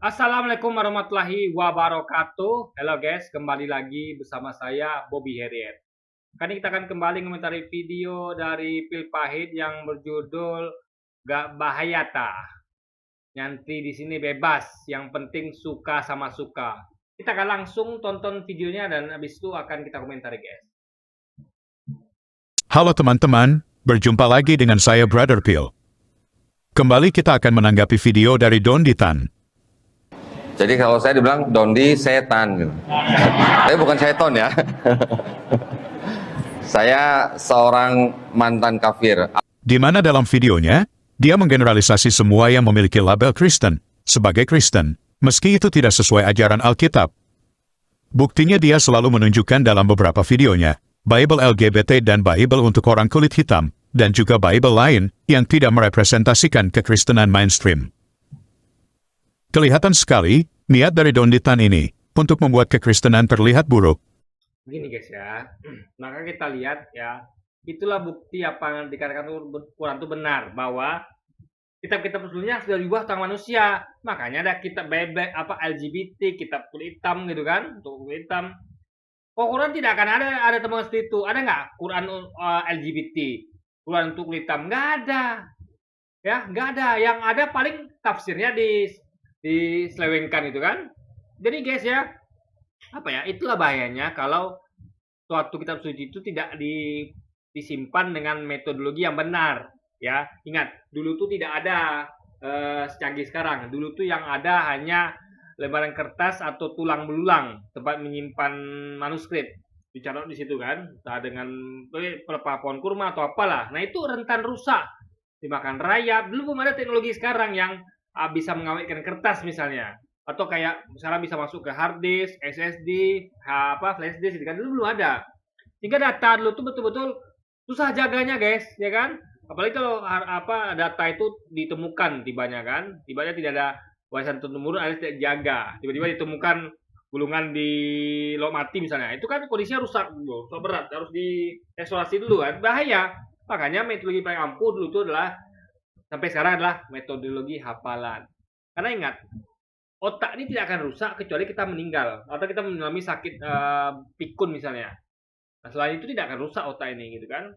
Assalamualaikum warahmatullahi wabarakatuh. Halo guys, kembali lagi bersama saya Bobby Heriet. Kali ini kita akan kembali mengomentari video dari Pil Pahit yang berjudul Gak Bahayata. Nanti di sini bebas, yang penting suka sama suka. Kita akan langsung tonton videonya dan habis itu akan kita komentari guys. Halo teman-teman, berjumpa lagi dengan saya Brother Pil. Kembali kita akan menanggapi video dari Dondi Tan. Jadi kalau saya dibilang Dondi setan gitu. Tapi bukan seton ya. Saya seorang mantan kafir. Di mana dalam videonya, dia menggeneralisasi semua yang memiliki label Kristen sebagai Kristen, meski itu tidak sesuai ajaran Alkitab. Buktinya dia selalu menunjukkan dalam beberapa videonya, Bible LGBT dan Bible untuk orang kulit hitam, dan juga Bible lain yang tidak merepresentasikan kekristenan mainstream. Kelihatan sekali, niat dari Dondi Tan ini, untuk membuat kekristenan terlihat buruk. Begini guys ya, maka kita lihat ya, itulah bukti apa yang dikatakan Quran itu benar, bahwa kitab-kitab sebelumnya sudah diubah tentang manusia. Makanya ada kitab LGBT, kitab kulit hitam gitu kan, untuk kulit hitam. Quran tidak akan ada temuan seperti itu. Ada nggak Quran LGBT, Quran untuk kulit hitam? Nggak ada. Ya, nggak ada. Yang ada paling tafsirnya diselewengkan itu kan. Jadi guys ya, itulah bahayanya kalau suatu kitab suci itu tidak disimpan dengan metodologi yang benar ya. Ingat, dulu tuh tidak ada secanggih sekarang. Dulu tuh yang ada hanya lembaran kertas atau tulang belulang tempat menyimpan manuskrip, dicatat di situ kan, entah dengan pelepah pohon kurma atau apalah. Nah itu rentan rusak, dimakan rayap. Dulu belum ada teknologi sekarang yang bisa mengawetkan kertas misalnya, atau kayak misalnya bisa masuk ke hard disk, SSD, flash disk, kan dulu belum ada. Sehingga data dulu tuh betul-betul susah jaganya guys, ya kan? Apalagi kalau data itu ditemukan tibanya tidak ada warisan turun-temurun, ada tidak jaga, tiba-tiba ditemukan gulungan di laut mati misalnya, itu kan kondisinya rusak berat, harus dieksplorasi dulu kan, bahaya. Makanya metodologi paling ampuh dulu itu adalah sampai sekarang adalah metodologi hafalan. Karena ingat, otak ini tidak akan rusak kecuali kita meninggal atau kita mengalami sakit pikun misalnya. Nah, selain itu tidak akan rusak otak ini gitu kan.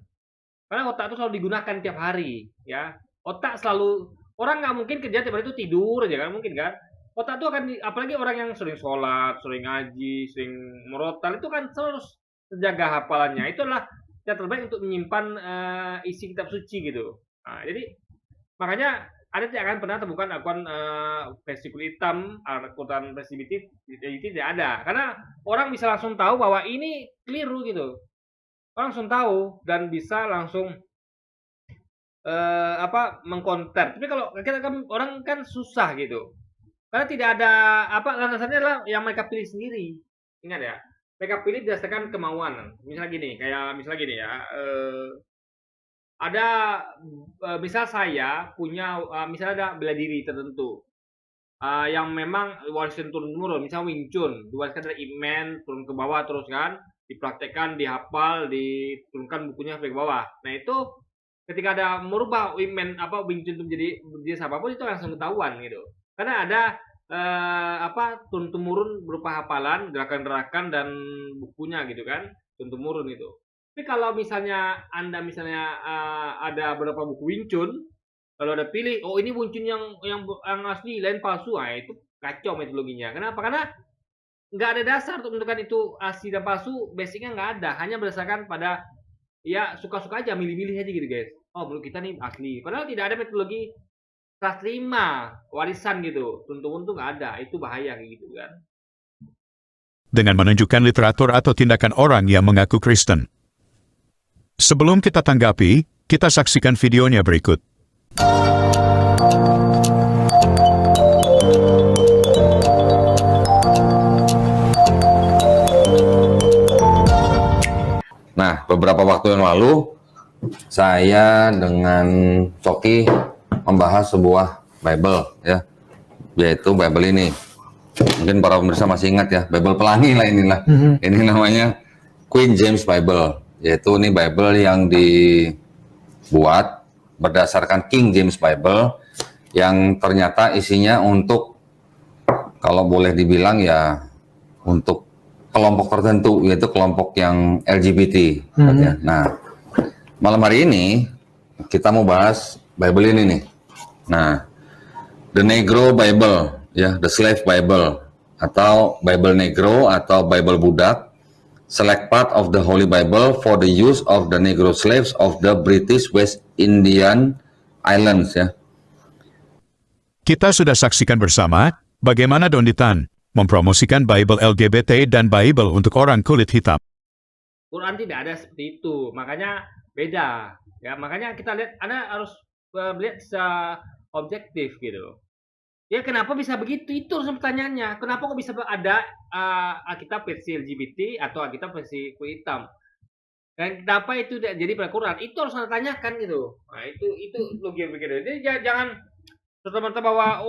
Karena otak itu selalu digunakan tiap hari ya. Otak selalu, orang nggak mungkin kerja tiap hari itu tidur aja kan, mungkin kan. Otak itu akan apalagi orang yang sering sholat, sering ngaji, sering merotal, itu kan terus terjaga hafalannya. Itu adalah cara terbaik untuk menyimpan isi kitab suci gitu. Nah, jadi makanya Anda tidak akan pernah temukan akun versi kulit hitam, akutan versi tidak ada. Karena orang bisa langsung tahu bahwa ini keliru gitu. Orang langsung tahu dan bisa langsung mengkonter. Tapi kalau kita kan orang kan susah gitu. Karena tidak ada landasannya adalah yang mereka pilih sendiri. Ingat ya, mereka pilih berdasarkan kemauan. Misalnya gini ya, ada misal saya punya misalnya ada bela diri tertentu yang memang warisan turun-temurun, misalnya Wing Chun diwariskan dari Ip Man turun ke bawah terus kan, dipraktekkan, dihafal, diturunkan bukunya sampai ke bawah. Nah itu ketika ada merubah Wing Chun itu menjadi apapun, itu langsung ketahuan gitu, karena ada turun-temurun berupa hafalan, gerakan-gerakan dan bukunya gitu kan, turun-temurun itu. Tapi kalau misalnya Anda ada beberapa buku Wing Chun, kalau ada pilih, oh ini Wing Chun yang asli, lain palsu, itu kacau metodologinya. Kenapa? Karena nggak ada dasar untuk menentukan itu asli dan palsu, basicnya nggak ada, hanya berdasarkan pada ya suka-suka aja, milih-milih aja gitu guys. Oh menurut kita nih asli, padahal tidak ada metodologi serah terima warisan gitu, turun-temurun tuh nggak ada, itu bahaya kayak gitu kan. Dengan menunjukkan literatur atau tindakan orang yang mengaku Kristen. Sebelum kita tanggapi, kita saksikan videonya berikut. Nah, beberapa waktu yang lalu, saya dengan Coki membahas sebuah Bible, ya, yaitu Bible ini. Mungkin para pemirsa masih ingat ya, Bible pelangi lah inilah. Ini namanya Queen James Bible. Yaitu ini Bible yang dibuat berdasarkan King James Bible, yang ternyata isinya untuk kalau boleh dibilang ya untuk kelompok tertentu, yaitu kelompok yang LGBT. Ya. Nah, malam hari ini kita mau bahas Bible ini nih. Nah, The Negro Bible, ya, The Slave Bible, atau Bible Negro atau Bible Budak, select part of the Holy Bible for the use of the Negro slaves of the British West Indian Islands, ya. Kita sudah saksikan bersama bagaimana Donditan mempromosikan Bible LGBT dan Bible untuk orang kulit hitam. Quran tidak ada seperti itu, makanya beda. Ya, makanya kita lihat, Anda harus melihat secara objektif gitu. Ya, kenapa bisa begitu? Itu harus pertanyaannya. Kenapa kok bisa ada Alkitab versi LGBT atau Alkitab versi kulit hitam? Dan kenapa itu tidak jadi pada Quran? Itu harus Anda tanyakan gitu. Nah, itu logika begitu. Jadi jangan serta-merta bahwa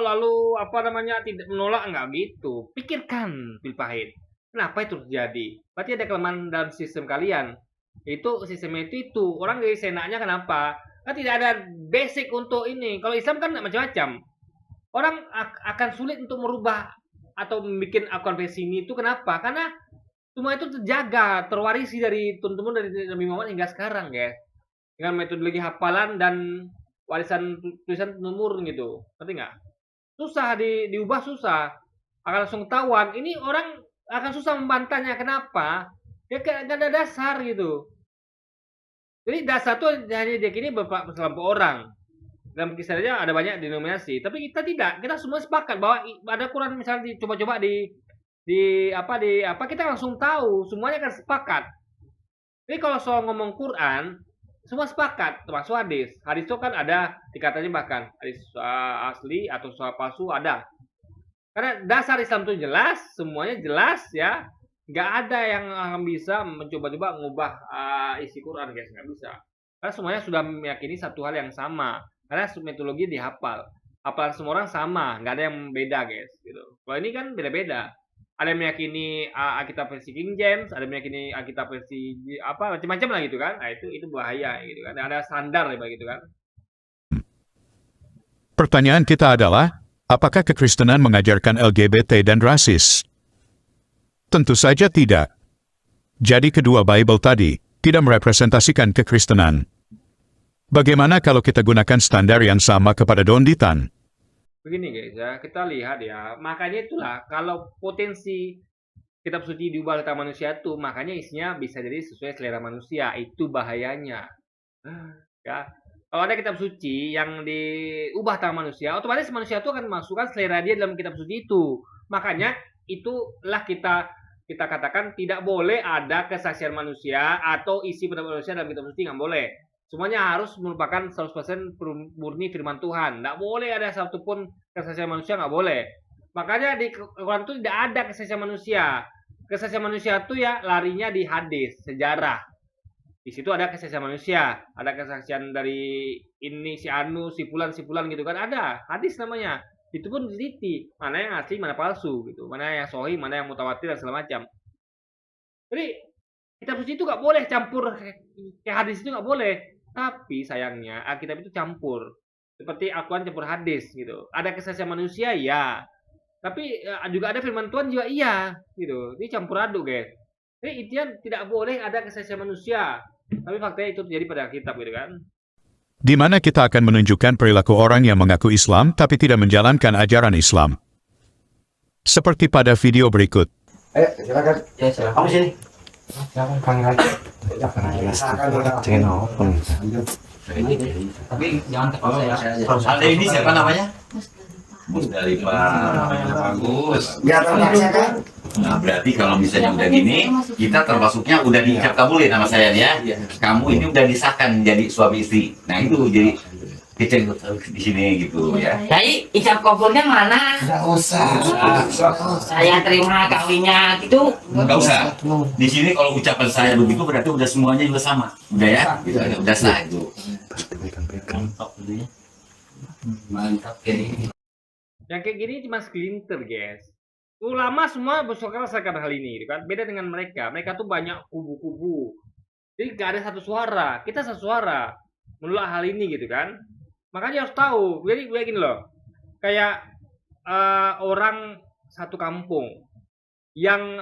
lalu tidak menolak, enggak gitu. Pikirkan, Pilpahit. Kenapa itu terjadi? Berarti ada kelemahan dalam sistem kalian. Sistemnya itu orang dari senaknya kenapa? Kan tidak ada basic untuk ini. Kalau Islam kan macam-macam. Orang akan sulit untuk merubah atau membuat akun versi ini itu kenapa? Karena semua itu terjaga, terwarisi dari turun-temurun dari Nabi Muhammad hingga sekarang, guys. Dengan metodologi hafalan dan warisan tulisan temurun gitu, ngerti nggak? Susah diubah, susah. Akan langsung ketahuan. Ini orang akan susah membantahnya. Kenapa? Ya nggak ada dasar gitu. Jadi dasar tuh hanya diyakini beberapa kelompok orang. Dalam kisahnya ada banyak denominasi, tapi kita tidak. Kita semua sepakat bahwa ada Quran misalnya dicoba-coba kita langsung tahu, semuanya kan sepakat. Jadi kalau soal ngomong Quran, semua sepakat, termasuk hadis. Hadis itu kan ada dikatanya bahkan hadis asli atau soal palsu ada. Karena dasar Islam itu jelas, semuanya jelas ya. Nggak ada yang akan bisa mencoba-coba mengubah isi Quran, guys, nggak bisa. Karena semuanya sudah meyakini satu hal yang sama. Karena metodologi dihafal. Hafalan semua orang sama, nggak ada yang beda, guys. Gitu. Kalau ini kan beda-beda. Ada yang meyakini Alkitab versi King James, ada yang meyakini Alkitab versi macam-macam lah gitu kan. Nah, itu bahaya gitu kan. Ada standar lah gitu kan. Pertanyaan kita adalah, apakah kekristenan mengajarkan LGBT dan rasis? Tentu saja tidak. Jadi kedua Bible tadi tidak merepresentasikan kekristenan. Bagaimana kalau kita gunakan standar yang sama kepada Donditan? Begini guys ya, kita lihat ya, makanya itulah kalau potensi kitab suci diubah oleh manusia itu, makanya isinya bisa jadi sesuai selera manusia, itu bahayanya. Ya, kalau ada kitab suci yang diubah tangan manusia, otomatis manusia itu akan masukkan selera dia dalam kitab suci itu. Makanya itulah kita katakan tidak boleh ada kesaksian manusia atau isi pendapat manusia dalam kitab suci, nggak boleh. Semuanya harus merupakan 100% murni firman Tuhan. Nggak boleh ada satupun kesaksian manusia, nggak boleh. Makanya di Quran itu tidak ada kesaksian manusia. Kesaksian manusia itu ya larinya di hadis, sejarah. Di situ ada kesaksian manusia. Ada kesaksian dari ini, si Anu, si Fulan gitu kan. Ada hadis namanya. Itu pun diteliti. Mana yang asli, mana palsu gitu. Mana yang sahih, mana yang mutawatir dan segala macam. Jadi kitab suci itu nggak boleh campur ke hadis, itu nggak boleh. Tapi sayangnya Alkitab itu campur. Seperti Al-Quran campur hadis gitu. Ada kesaksian manusia ya. Tapi juga ada firman Tuhan juga iya gitu. Ini campur aduk, guys. Jadi intinya tidak boleh ada kesaksian manusia. Tapi faktanya itu terjadi pada Alkitab gitu kan. Di mana kita akan menunjukkan perilaku orang yang mengaku Islam tapi tidak menjalankan ajaran Islam. Seperti pada video berikut. Ayo, silakan. Ya, silakan. Kamu sini. Silakan panggil aja. Jangan open. Tapi jangan kepala saya. Ada ini siapa namanya? Musdalifah. Bagus. Biar terpaksa kan? Nah, berarti kalau misalnya udah gini, kita termasuknya udah diikat kabulin sama saya ya. Kamu ini udah disahkan jadi suami istri. Nah itu jadi kita di sini gitu ya. Jadi ijab kabulnya mana? Nggak usah. Saya terima kawinnya gitu. Nggak usah. Di sini kalau ucapan saya begitu berarti udah semuanya juga sama. Udah ya? Gitu, udah sah itu. Mantap ini. Yang kayak gini cuma segelintir, guys. Ulama semua bersuara hal ini, kan? Beda dengan mereka. Mereka tuh banyak kubu-kubu. Jadi gak ada satu suara. Kita satu suara menolak hal ini gitu kan. Makanya harus tahu. Jadi gini loh. Kayak orang satu kampung yang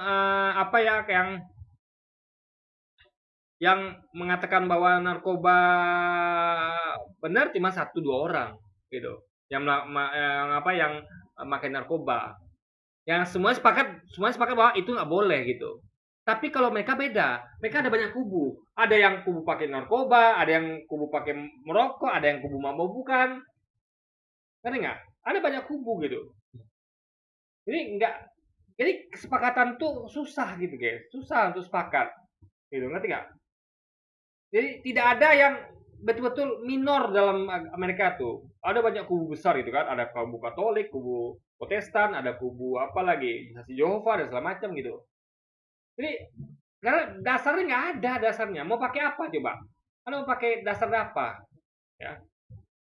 apa ya, yang mengatakan bahwa narkoba benar cuma 1-2 orang gitu. Yang makai narkoba. Yang semua sepakat bahwa itu nggak boleh gitu. Tapi kalau mereka beda, mereka ada banyak kubu. Ada yang kubu pakai narkoba, ada yang kubu pakai merokok, ada yang kubu mabuk-mabukan. Ngerti nggak? Ada banyak kubu gitu. Jadi kesepakatan tuh susah gitu guys, susah untuk sepakat. Gitu, ngerti nggak? Jadi tidak ada yang betul-betul minor dalam Amerika tuh. Ada banyak kubu besar gitu kan, ada kubu Katolik, kubu Protestan, ada kubu apa lagi, Saksi Yehova dan segala macam gitu. Jadi karena dasarnya nggak ada dasarnya. Mau pakai apa coba? Anda mau pakai dasar apa? Ya.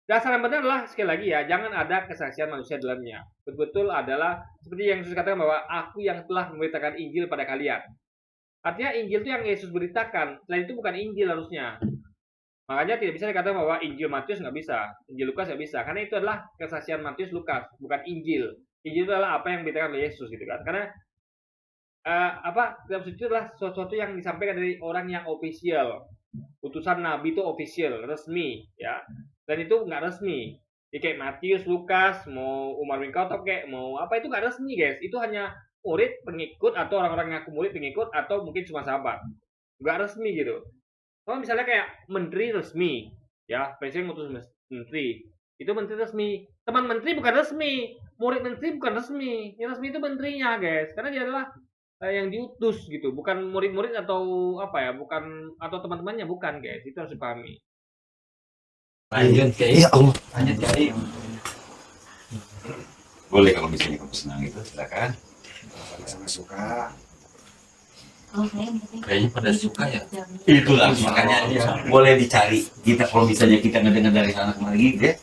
Dasar yang benar adalah sekali lagi ya, jangan ada kesaksian manusia dalamnya. Betul-betul adalah seperti yang Yesus katakan bahwa aku yang telah memberitakan Injil pada kalian. Artinya Injil itu yang Yesus beritakan, selain itu bukan Injil harusnya. Makanya tidak bisa dikatakan bahwa Injil Matius nggak bisa, Injil Lukas nggak bisa, karena itu adalah kesaksian Matius Lukas, bukan Injil. Injil itu adalah apa yang diberitakan oleh Yesus gitu kan. Karena kitab suci itu adalah sesuatu yang disampaikan dari orang yang official. Utusan Nabi itu official, resmi, ya. Dan itu nggak resmi. Jadi kayak Matius, Lukas, mau Umar bin Khattab kayak mau apa itu nggak resmi guys. Itu hanya murid, pengikut, atau orang-orang yang ngaku murid, pengikut, atau mungkin cuma sahabat. Nggak resmi gitu. Kalau misalnya kayak menteri resmi, ya, presiden ngutus menteri, itu menteri resmi. Teman menteri bukan resmi, murid menteri bukan resmi. Yang resmi itu menterinya, guys, karena dia adalah yang diutus gitu, bukan murid-murid atau apa ya, bukan atau teman-temannya, bukan, guys. Itu harus dipahami. Lanjut, Ya Allah. lanjut kali. Boleh kalau misalnya kamu senang itu, silakan. Suka. Kayaknya pada suka ya. Itulah makanya boleh dicari. Kita kalau misalnya kita ngedengar dari sana kemari gitu ya,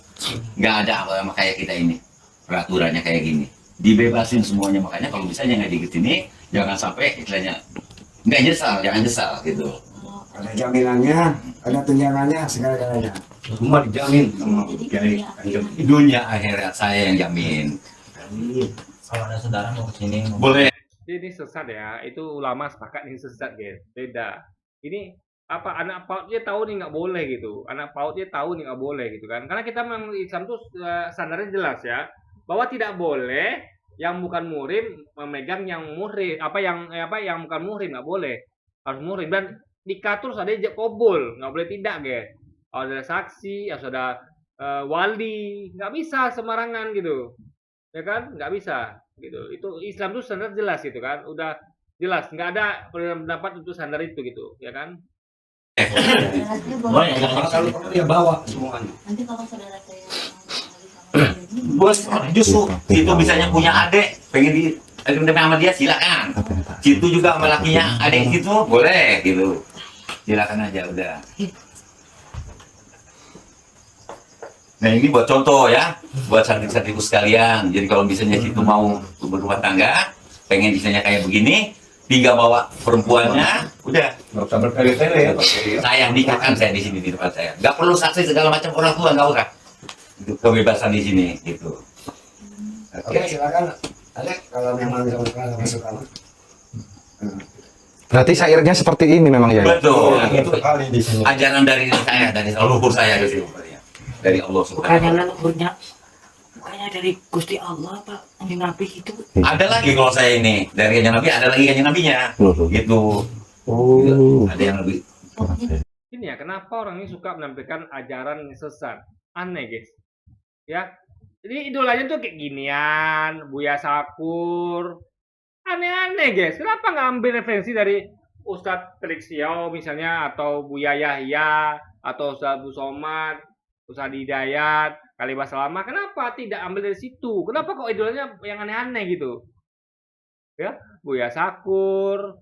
nggak ada apa-apa kayak kita ini. Peraturannya kayak gini. Dibebasin semuanya, makanya kalau misalnya nggak dikit ini, jangan sampai istilahnya nggak nyesal, jangan nyesal gitu. Ada jaminannya, ada tunjangannya, segala-galanya. Semua dijamin sama Kiai Kanjeng. Dunia akhirat saya yang jamin. Kalau ada saudara mau kesini, Boleh. Ini sesat ya, itu ulama sepakat ini sesat guys, beda. Ini apa anak pautnya tahu nih nggak boleh gitu, anak pautnya tahu nih nggak boleh gitu kan? Karena kita memang Islam tuh standarnya jelas ya, bahwa tidak boleh yang bukan muhrim memegang yang muhrim, yang bukan muhrim nggak boleh, harus muhrim. Dan nikah terus ada ijab kabul, nggak boleh tidak guys. Harus ada saksi, harus ada wali, nggak bisa sembarangan gitu, ya kan? Nggak bisa gitu. Itu Islam tuh standar jelas gitu kan, udah jelas, nggak ada pendapat untuk standar itu gitu, ya kan? boleh Kalau dia bawa semuanya. Nanti kalau saudara saya Bos, justru situ misalnya punya adik, pengen di sama dia silakan. Situ juga sama lakinya adik situ boleh gitu. Silakan aja udah. Nah ini buat contoh ya, buat santri-santriku sekalian. Jadi kalau misalnya situ mau berumah tangga, pengen misalnya kayak begini, tinggal bawa perempuannya, udah. Nggak usah bertele-tele ya. Saya nikahkan saya di sini di tempat saya. Nggak perlu saksi segala macam orang tua, nggak usah. Itu kebebasan di sini gitu. Oke, silakan. Alek, kalau memang sama suka. Berarti syairnya seperti ini memang ya? Betul. Itu Kali di sini. ajaran dari saya, dari leluhur saya di sini. Dari Allah bukannya Subhanahu wa Ta'ala. leluhurnya, bukannya dari Gusti Allah Pak, Kanjeng Nabi itu. Ada lagi kalau saya ini dari kanjeng Nabi, ada lagi kanjeng Nabinya. Gitu. Oh. Ada yang lebih. Ini ya, kenapa orang ini suka menampilkan ajaran yang sesat? Aneh, guys. Ya. Jadi idolanya tuh kayak ginian, Buya Sakur. Aneh-aneh, guys. Kenapa nggak ambil referensi dari Ustadz Felix Xiao misalnya, atau Buya Yahya, atau Ustadz Bu Somad, Ustadz Hidayat, Kalibah Salama? Kenapa tidak ambil dari situ? Kenapa kok idolanya yang aneh-aneh gitu? Ya, Buya Sakur,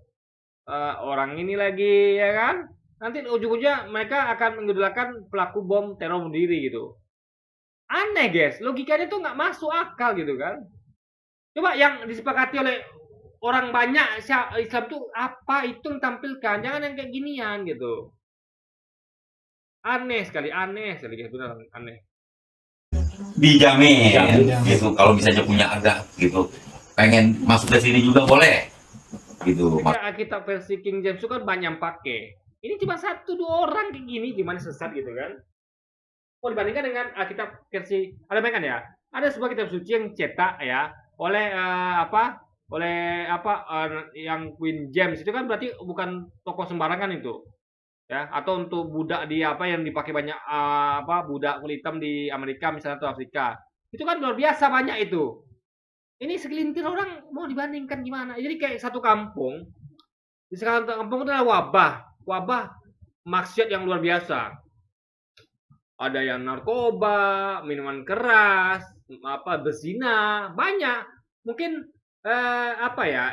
orang ini lagi, ya kan? Nanti ujung-ujungnya mereka akan mengidolakan pelaku bom teror bunuh diri gitu. Aneh guys, logikanya tuh nggak masuk akal gitu kan. Coba yang disepakati oleh orang banyak Islam tuh apa itu yang tampilkan, jangan yang kayak ginian gitu. Aneh sekali guys, benar aneh. dijamin gitu. Kalau misalnya punya agak gitu, pengen masuk ke sini juga boleh gitu. Ya, Alkitab versi King James itu kan banyak yang pakai. Ini cuma 1-2 orang kayak gini, gimana sesat gitu kan? Mau dibandingkan dengan Alkitab versi, ada kan ya? Ada sebuah kitab suci yang cetak ya oleh yang Queen James itu kan berarti bukan tokoh sembarangan itu. Ya, atau untuk budak di yang dipakai banyak budak kulit hitam di Amerika misalnya atau Afrika. Itu kan luar biasa banyak itu. Ini segelintir orang mau dibandingkan gimana? Jadi kayak satu kampung, di satu kampung itu adalah wabah maksiat yang luar biasa. Ada yang narkoba, minuman keras, berzina, banyak. Mungkin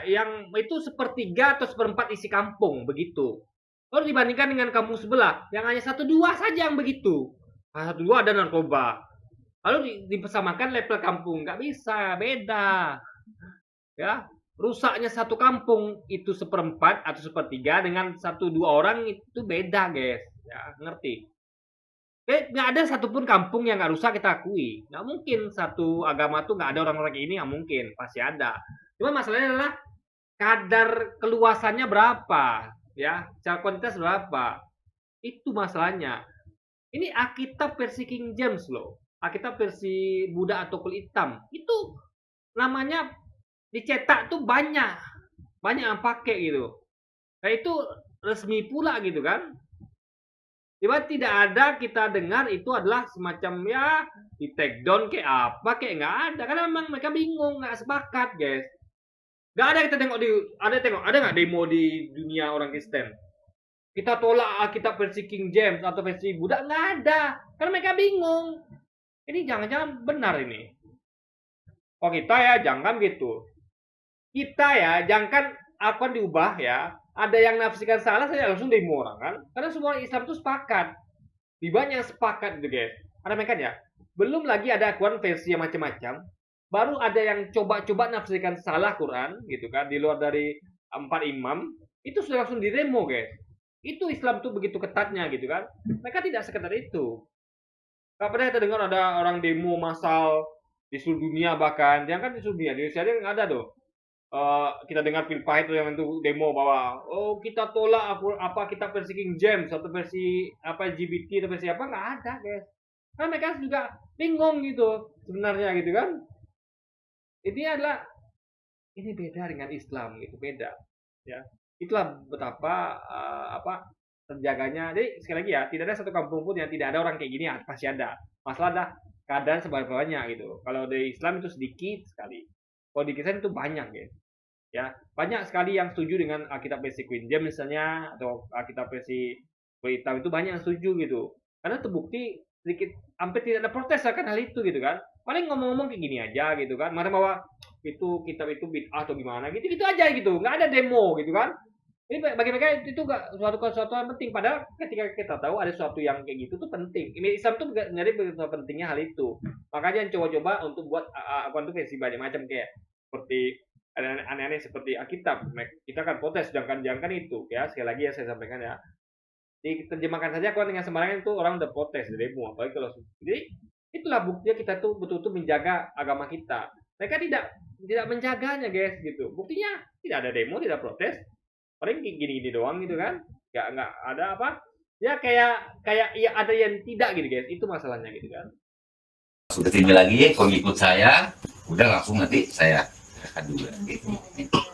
yang itu sepertiga atau seperempat isi kampung begitu. Lalu dibandingkan dengan kampung sebelah yang hanya 1-2 saja yang begitu. 1-2 ada narkoba. Lalu dipersamakan level kampung, nggak bisa, beda. Ya, rusaknya satu kampung itu seperempat atau sepertiga dengan 1-2 orang itu beda, guys. Ya, ngerti? Nggak ada satupun kampung yang nggak rusak kita akui. Nggak mungkin satu agama tuh nggak ada orang-orang kayak ini, nggak mungkin, pasti ada. Cuma masalahnya adalah kadar keluasannya berapa, ya, secara kuantitas berapa. Itu masalahnya. Ini Alkitab versi King James loh. Alkitab versi Buddha atau kulit hitam. Itu namanya dicetak tuh banyak yang pakai gitu. Nah itu resmi pula gitu kan. Tiba tidak ada kita dengar itu adalah semacam ya di take down kayak apa kayak nggak ada. Karena memang mereka bingung, nggak sepakat guys. Nggak ada kita tengok ada nggak demo di dunia orang Kristen? Kita tolak Alkitab versi King James atau versi Buddha, nggak ada. Karena mereka bingung. Ini jangan-jangan benar ini. Oh kita ya jangan gitu. Kita ya jangan akan diubah ya. Ada yang nafsikan salah saya langsung demo orang kan. Karena semua Islam itu sepakat. Di banyak yang sepakat gitu guys. Ada mereka ya. Belum lagi ada Quran versi yang macam-macam. Baru ada yang coba-coba nafsikan salah Quran gitu kan. Di luar dari 4 imam. Itu sudah langsung diremo guys. Itu Islam tuh begitu ketatnya gitu kan. Mereka tidak sekedar itu. Gak pernah kita dengar ada orang demo massal di seluruh dunia bahkan. Jangan kan di seluruh dunia. Di Indonesia aja nggak ada tuh. Kita dengar Phil Pahit tuh yang itu demo bahwa kita tolak kita versi King James atau versi LGBT atau versi apa, nggak ada guys. Karena mereka juga bingung gitu sebenarnya gitu kan. Ini beda dengan Islam gitu, beda ya. Itulah betapa terjaganya. Jadi sekali lagi ya, tidak ada satu kampung pun yang tidak ada orang kayak gini ya, pasti ada. Masalah ada keadaan sebagainya gitu. Kalau di Islam itu sedikit sekali. Kalau di Kristen itu banyak guys. Ya, banyak sekali yang setuju dengan Alkitab versi Queen James misalnya atau Alkitab versi kulit hitam itu banyak yang setuju gitu. Karena terbukti sedikit hampir tidak ada protes akan hal itu gitu kan. Paling ngomong-ngomong kayak gini aja gitu kan. Mana bahwa itu kitab itu bid'ah atau gimana gitu aja gitu. Nggak ada demo gitu kan. Ini bagi mereka itu nggak suatu yang penting. Padahal ketika kita tahu ada sesuatu yang kayak gitu tuh penting. Islam tuh nyari betapa pentingnya hal itu. Makanya coba-coba untuk buat akun tuh versi banyak macam kayak seperti ada aneh-aneh seperti Alkitab. Kita kan protes, jangan itu ya. Sekali lagi ya saya sampaikan ya. Diterjemahkan saja kalau dengan sembarangan itu orang udah protes, demo apalagi kalau. Jadi itulah buktinya kita tuh betul-betul menjaga agama kita. Mereka tidak menjaganya guys gitu. Buktinya tidak ada demo, tidak protes. Paling gini-gini doang gitu kan. Nggak ada apa. Ya kayak ya ada yang tidak gitu guys. Itu masalahnya gitu kan. Masuk ke sini lagi, kalau ikut saya, udah langsung nanti saya akan juga gitu.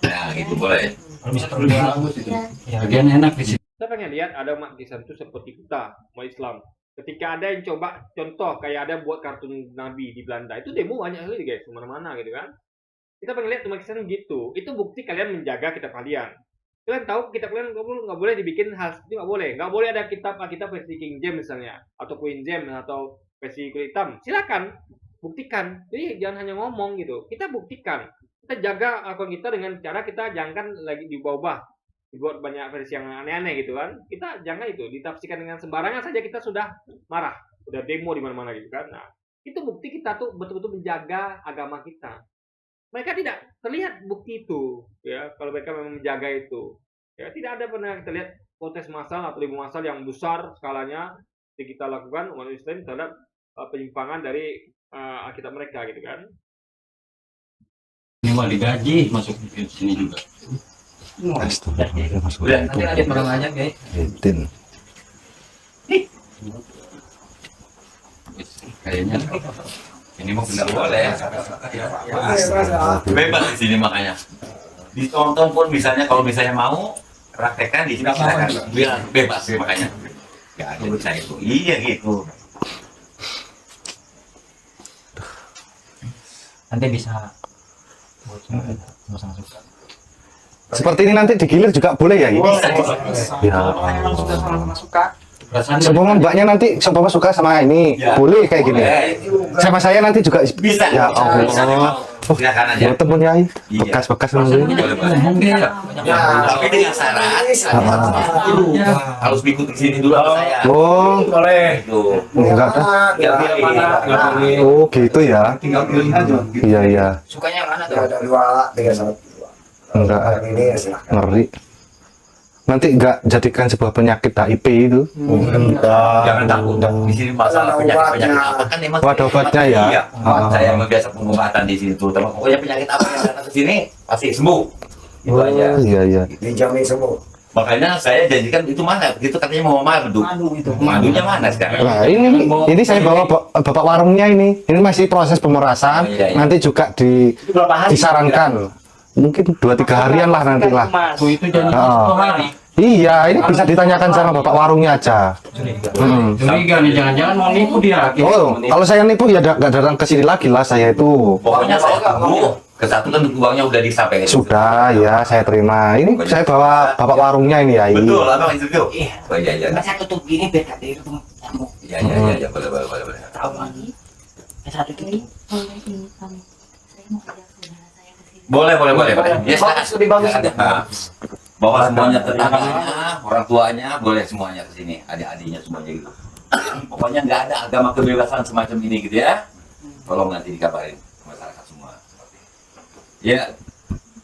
Nah, gitu boleh. Kalau bisa terlalu bagus itu. Ya, bagian enak di sini. Kita pengen lihat ada umat Islam itu seperti kita, umat Islam. Ketika ada yang coba contoh kayak ada buat kartun Nabi di Belanda, itu demo banyak sekali guys, kemana-mana gitu kan. Kita pengen lihat umat Islam gitu. Itu bukti kalian menjaga kitab kalian. Kalian tahu kitab kalian nggak boleh dibikin hal itu nggak boleh ada kitab versi King James misalnya atau Queen James atau versi kulit hitam. Silakan buktikan. Jadi jangan hanya ngomong gitu. Kita buktikan. Kita jaga akun kita dengan cara kita jangan lagi diubah-ubah, dibuat banyak versi yang aneh-aneh gitu kan. Kita jangan itu ditafsirkan dengan sembarangan saja kita sudah marah, sudah demo di mana-mana gitu kan. Nah, itu bukti kita tuh betul-betul menjaga agama kita. Mereka tidak terlihat bukti itu ya, kalau mereka memang menjaga itu. Ya, tidak ada pernah kita lihat protes massal atau demo massal yang besar skalanya yang kita lakukan umat Islam terhadap penyimpangan dari Alkitab mereka gitu kan. Ini mah digaji masuk ke sini juga. Astaga, masuk Udah, nanti lanjut makan aja, guys. Edin. Kayaknya ini mah benar boleh ya. Bebas di sini makanya. Ditonton pun misalnya kalau misalnya mau praktekkan di sini silakan. Biar bebas makanya. Gak ada bisa itu. Iya gitu. Nanti bisa Seperti ini nanti digilir juga boleh ya? Ya. Seumpama mbaknya nanti seumpama suka sama ini, Ya. boleh kayak gini. Sama saya nanti juga Bisa. Ya Bisa Allah. mau. Silakan aja. Ya temen ya, Iya. bekas-bekas Boleh, nanti. boleh. Tapi dengan syarat harus ikut di sini dulu sama saya. Oh, Itu. enggak kan? Oh, gitu ya. Iya, iya. sukanya yang mana tuh? Enggak, ngeri. Nanti enggak jadikan sebuah penyakit HIV itu. Jangan takut. Di sini masalah penyakit apa kan emang. Oh, ada obatnya ya? Iya. Saya emang biasa pengobatan di sini tuh. Pokoknya penyakit apa yang datang ke sini pasti sembuh. Itu Oh, aja. iya, iya. Dijamin semua. Makanya saya janjikan itu mana? Itu katanya mau madu. Madunya mana sekarang? Nah, ini saya bawa bapak warungnya ini. Ini masih proses pemerasan. Oh, iya, iya. Nanti juga disarankan. Mungkin 2-3 harian lah nanti lah. Itu jadi Oh. 1 hari. Iya, ini bisa ditanyakan sama bapak warungnya aja. Curiga nih, jangan-jangan mau nipu dia. Oh, kalau saya nipu ya nggak datang ke sini lagi lah saya itu. Pokoknya saya tunggu. Kesatu kan uangnya udah disampai. Sudah, ya saya terima. Ini saya bawa bapak warungnya ini ya. Betul, abang itu tuh. Iya. Oh iya iya. Saya tutup gini biar gak dari rumah tamu. Iya iya iya boleh boleh boleh boleh. Tahu kan? Satu tutup. Boleh boleh boleh. Ya Bagus, lebih bagus. Nah, bawa semuanya tetangganya, orang tuanya, boleh semuanya ke sini, adik-adiknya semuanya gitu. Pokoknya nggak ada agama kebebasan semacam ini gitu ya. Tolong nanti dikabarin masyarakat semua. Ya,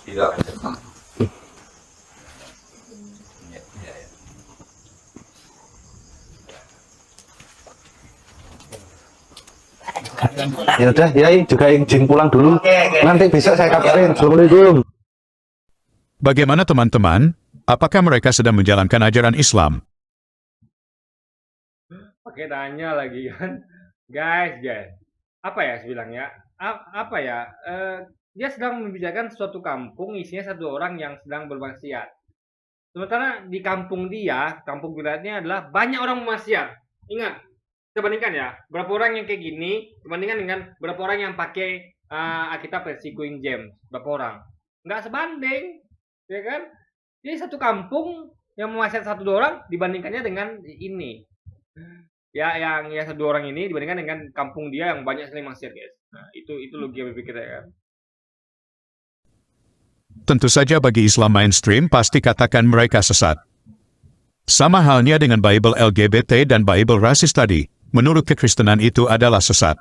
tidak. Ya, ya, ya. Ya udah, ya juga izin pulang dulu. Oke. Nanti besok saya kabarin. Assalamualaikum. Bagaimana teman-teman? Apakah mereka sedang menjalankan ajaran Islam? Pakai tanya lagi kan. Guys. Apa ya sebilangnya? Apa ya? Dia sedang membicarakan suatu kampung isinya 1 orang yang sedang bermaksiat. Sementara di kampung dia, kampung wilayahnya adalah banyak orang bermaksiat. Ingat, kita bandingkan ya, berapa orang yang kayak gini dibandingkan dengan berapa orang yang pakai Alkitab versi King James. Berapa orang? Nggak sebanding, ya kan? Jadi satu kampung yang memaksiat 1-2 orang dibandingkannya dengan ini. Ya, yang 1-2 orang ini dibandingkan dengan kampung dia yang banyak sekali maksiat, guys. Nah, itu logika berpikir ya kan. Tentu saja bagi Islam mainstream pasti katakan mereka sesat. Sama halnya dengan Bible LGBT dan Bible rasis tadi, menurut kekristenan itu adalah sesat.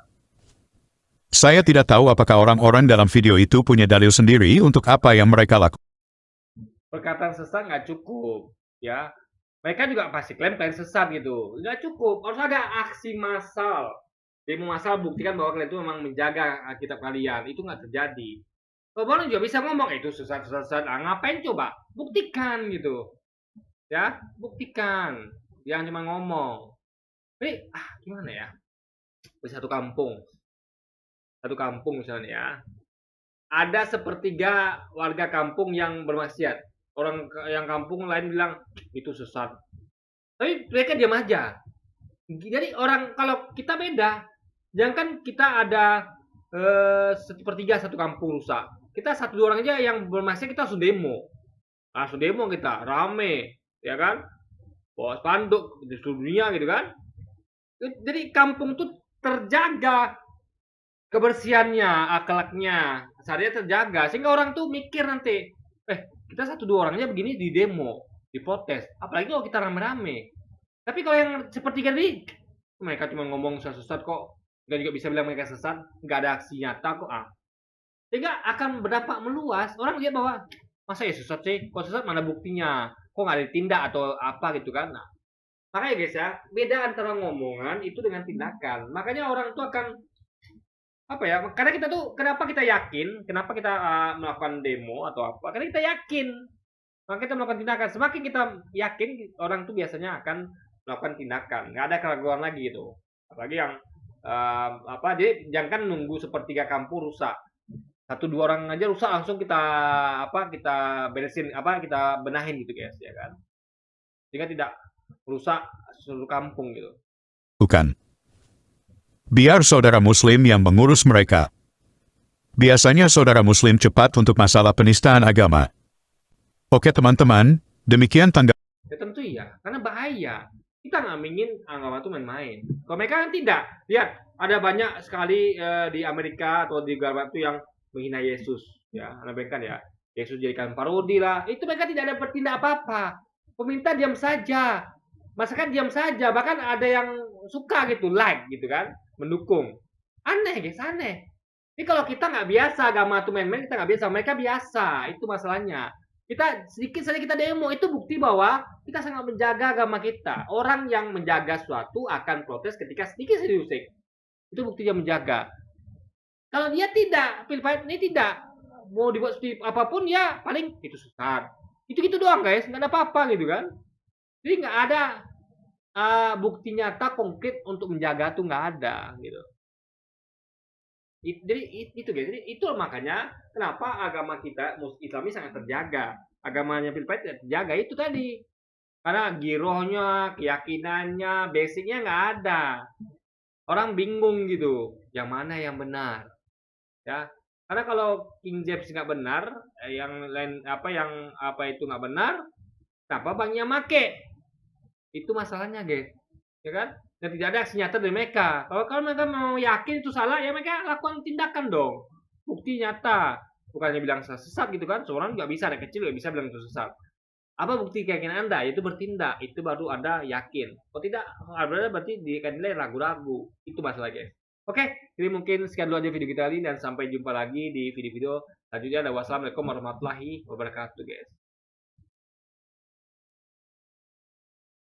Saya tidak tahu apakah orang-orang dalam video itu punya dalil sendiri untuk apa yang mereka lakukan. Perkataan sesat nggak cukup, ya. Mereka juga pasti klaim kalian sesat gitu. Nggak cukup, harus ada aksi massal. Demo massal buktikan bahwa kalian itu memang menjaga Alkitab kalian. Itu nggak terjadi. Kalau orang juga bisa ngomong itu sesat. Ngapain coba? Buktikan gitu. Ya, buktikan. Jangan cuma ngomong. Tapi gimana ya? Di satu kampung misalnya ya. Ada 1/3 warga kampung yang bermaksiat. Orang yang kampung lain bilang itu sesat. Tapi mereka diam aja. Jadi orang kalau kita beda. Jangan kan kita ada 1/3 satu kampung rusak. Kita 1-2 orang aja yang bermaksiat kita langsung demo. Langsung demo kita, rame, ya kan? Bawa spanduk di seluruh dunia gitu kan? Jadi kampung tuh terjaga kebersihannya, akhlaknya, syariat terjaga sehingga orang tuh mikir nanti, kita 1-2 orangnya begini di demo, di protes. Apalagi kalau kita rame-rame. Tapi kalau yang sepertiga ini, mereka cuma ngomong sesat kok, nggak juga bisa bilang mereka sesat, nggak ada aksi nyata kok. Sehingga akan berdampak meluas. Orang lihat bahwa masa ya sesat sih? Kok sesat mana buktinya? Kok nggak ditindak atau apa gitu kan? Nah, makanya guys ya, beda antara ngomongan itu dengan tindakan. Makanya orang itu akan apa ya? Karena kita tuh kenapa kita yakin, kenapa kita melakukan demo atau apa? Karena kita yakin. Maka kita melakukan tindakan. Semakin kita yakin, orang tuh biasanya akan melakukan tindakan. Nggak ada keraguan lagi gitu. Apalagi yang jadi jangan nunggu sepertiga kampung rusak. 1-2 orang aja rusak langsung kita kita beresin kita benahin gitu guys ya kan. Sehingga tidak rusak seluruh kampung gitu. Bukan. Biar saudara Muslim yang mengurus mereka. Biasanya saudara Muslim cepat untuk masalah penistaan agama. Oke teman-teman, demikian tanggapan. Ya tentu iya, karena bahaya. Kita nggak ingin agama itu main-main. Kalau mereka kan tidak. Lihat, ada banyak sekali di Amerika atau di Eropa itu yang menghina Yesus. Ya, Anda bayangkan ya. Yesus jadikan parodi lah. Itu mereka tidak ada bertindak apa-apa. Pemerintah diam saja. Masyarakat diam saja. Bahkan ada yang suka gitu, like gitu kan. Mendukung. Aneh guys, aneh. Ini kalau kita nggak biasa agama itu main-main, kita nggak biasa. Mereka biasa. Itu masalahnya. Kita sedikit saja kita demo, itu bukti bahwa kita sangat menjaga agama kita. Orang yang menjaga sesuatu akan protes ketika sedikit saja diusik. Itu bukti dia menjaga. Kalau dia tidak, Philip ini tidak mau dibuat seperti apapun, ya paling itu sesat. Itu-gitu doang guys, nggak ada apa-apa gitu kan. Jadi nggak ada bukti nyata konkret untuk menjaga tuh nggak ada gitu. Jadi itu guys, jadi itu makanya kenapa agama kita Islami sangat terjaga, agamanya Philip tidak terjaga itu tadi, karena girohnya, keyakinannya, basicnya nggak ada, orang bingung gitu, yang mana yang benar, ya, karena kalau King James nggak benar, yang lain itu nggak benar, kenapa banknya make, itu masalahnya guys, ya kan? Dan tidak ada aksi nyata dari mereka. Kalau mereka mau yakin itu salah, ya mereka lakukan tindakan dong. Bukti nyata. Bukannya bilang sesat gitu kan. Seorang nggak bisa, anak kecil nggak bisa bilang itu sesat. Apa bukti keyakinan Anda? Itu bertindak. Itu baru Anda yakin. Kalau tidak, berarti dinilai ragu-ragu. Itu masalah guys. Oke, jadi mungkin sekian dulu aja video kita kali ini. Dan sampai jumpa lagi di video-video selanjutnya. Wassalamualaikum warahmatullahi wabarakatuh guys.